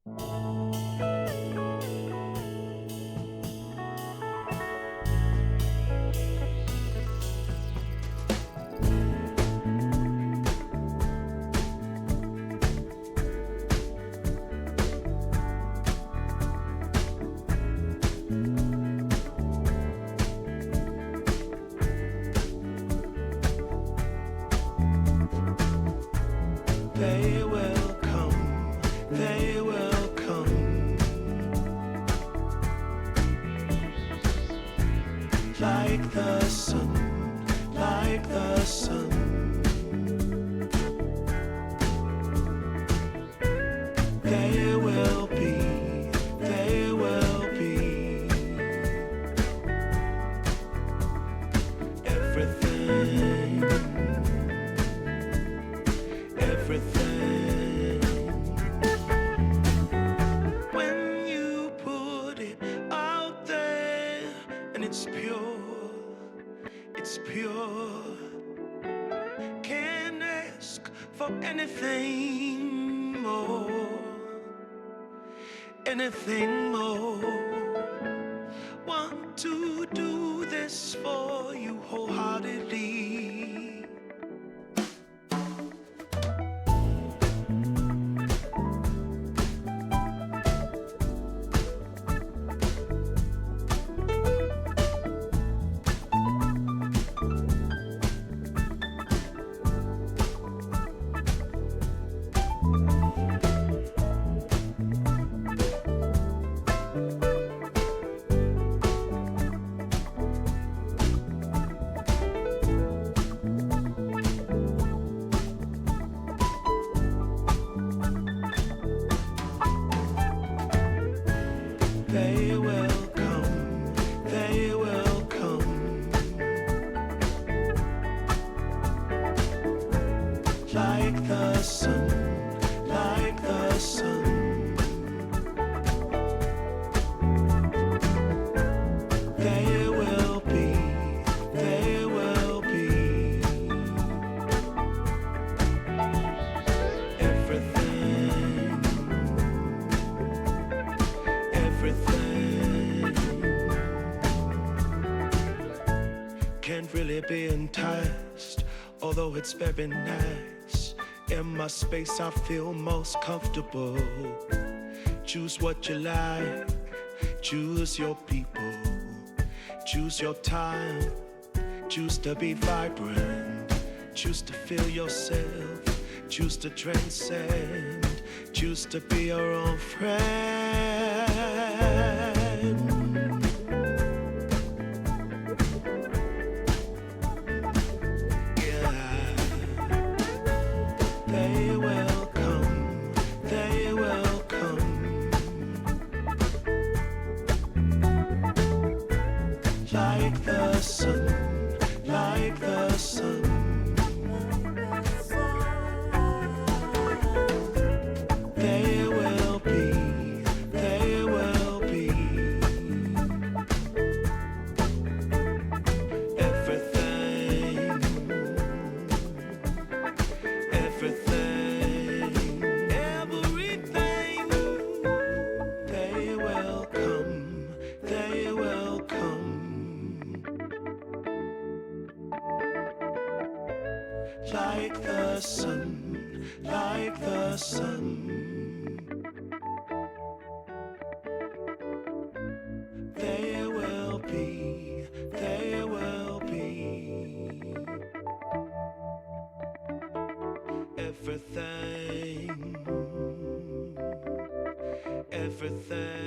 They will come, like the sun, like the sun. They will be, they will be everything, everything. When you put it out there and it's pure, it's pure. Can't ask for anything more, anything more. Want to do this for you wholeheartedly. They will come, they will come, like the sun, like the sun. They will be, they will be everything, everything. Can't really be enticed, although it's very nice. In my space I feel most comfortable. Choose what you like, choose your people, choose your time, choose to be vibrant, choose to feel yourself, choose to transcend, choose to be your own friend. They will come, they will come, like the sun, like the sun. They will be, they will be everything, everything, everything. They will come, they will come, like the sun, like the sun. They will be, they will be everything, everything.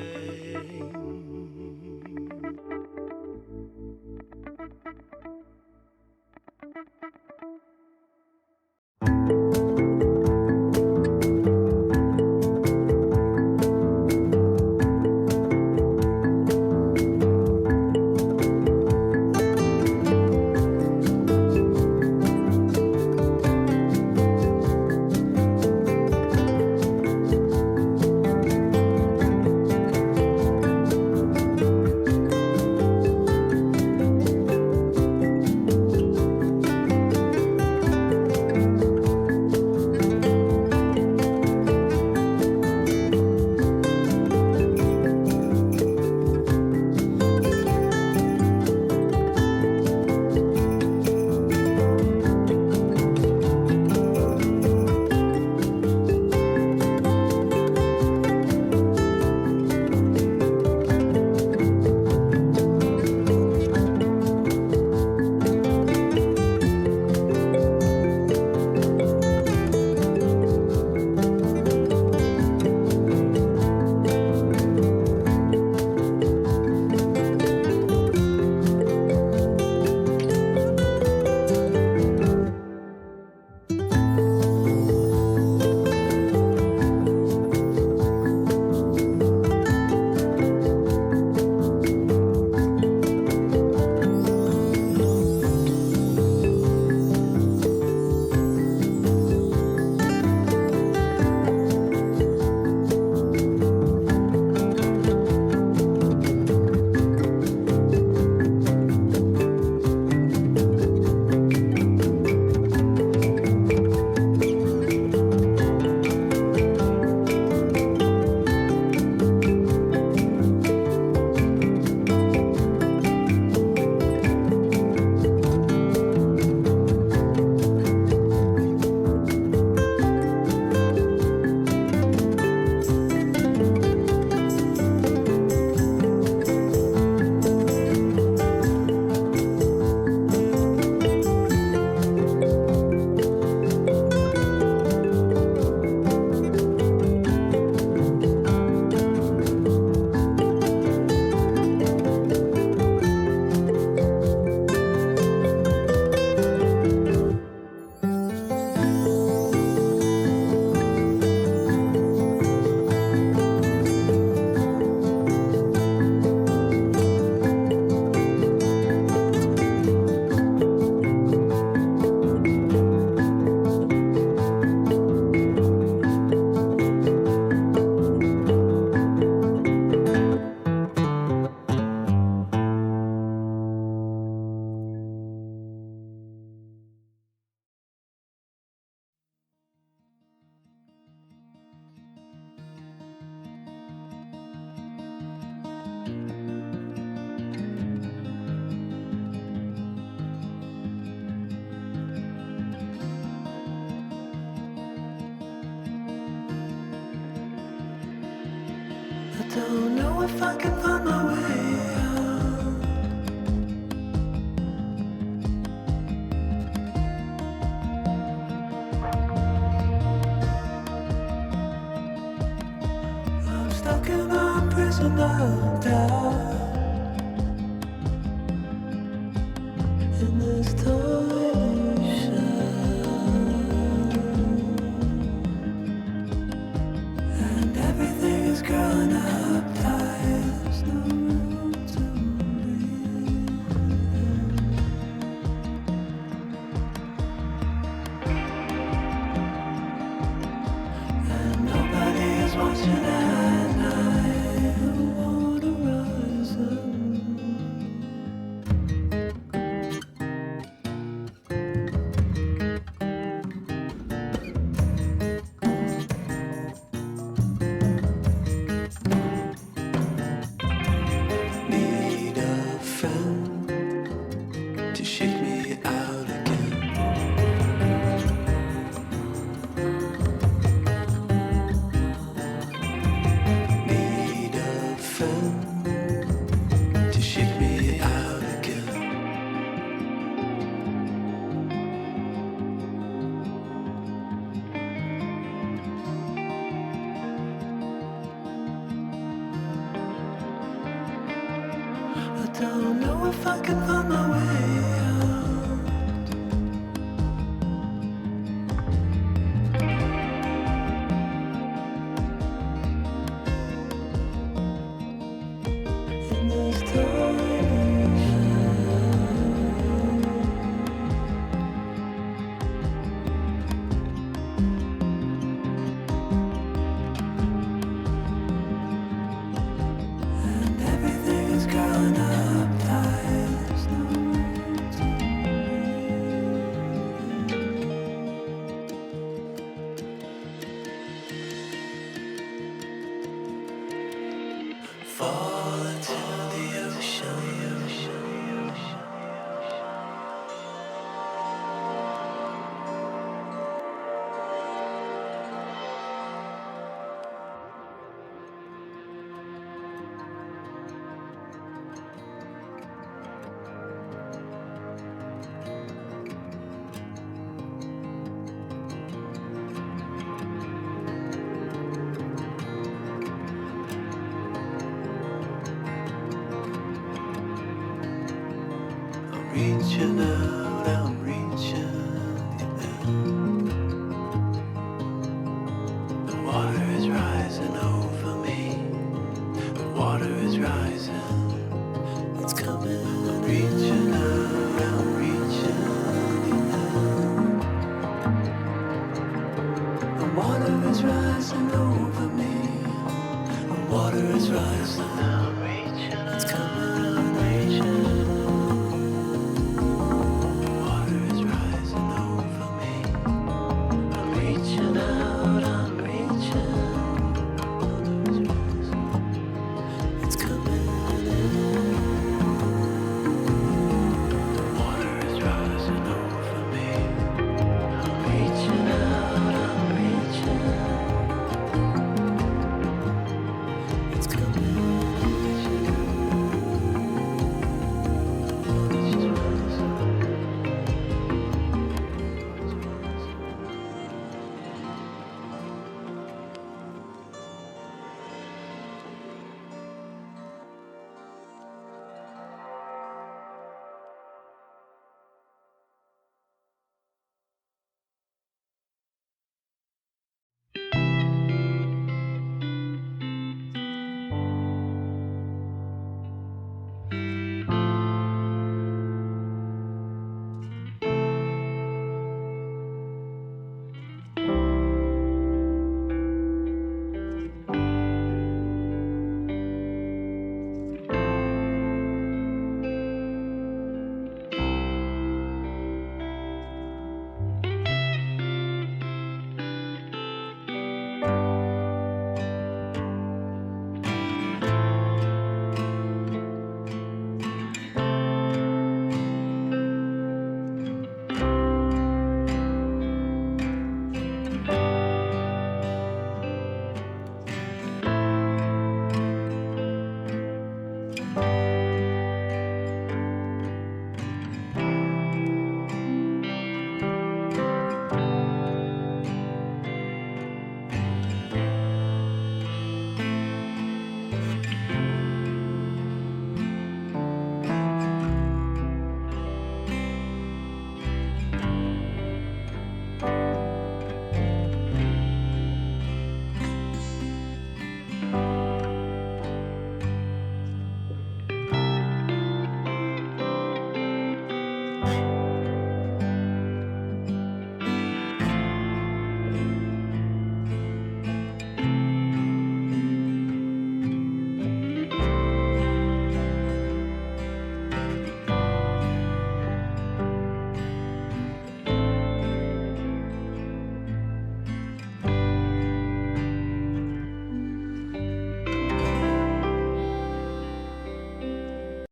don't know if I can find my way out. I'm stuck in a prison of doubt. In this tiny shell, and everything is growing up tight. There's no room to breathe. And nobody is watching at night. The water rising. Need a friend to shake me out again. Need a friend to shake me out again. I don't know if I can find my way out. In this tiny shell, and everything is growing up tight. There's no room to breathe. Fall into the ocean. I'm reaching out, I'm reaching in. The water is rising over me. The water is rising. It's coming. I'm reaching out, I'm reaching in. The water is rising over me. The water is rising now.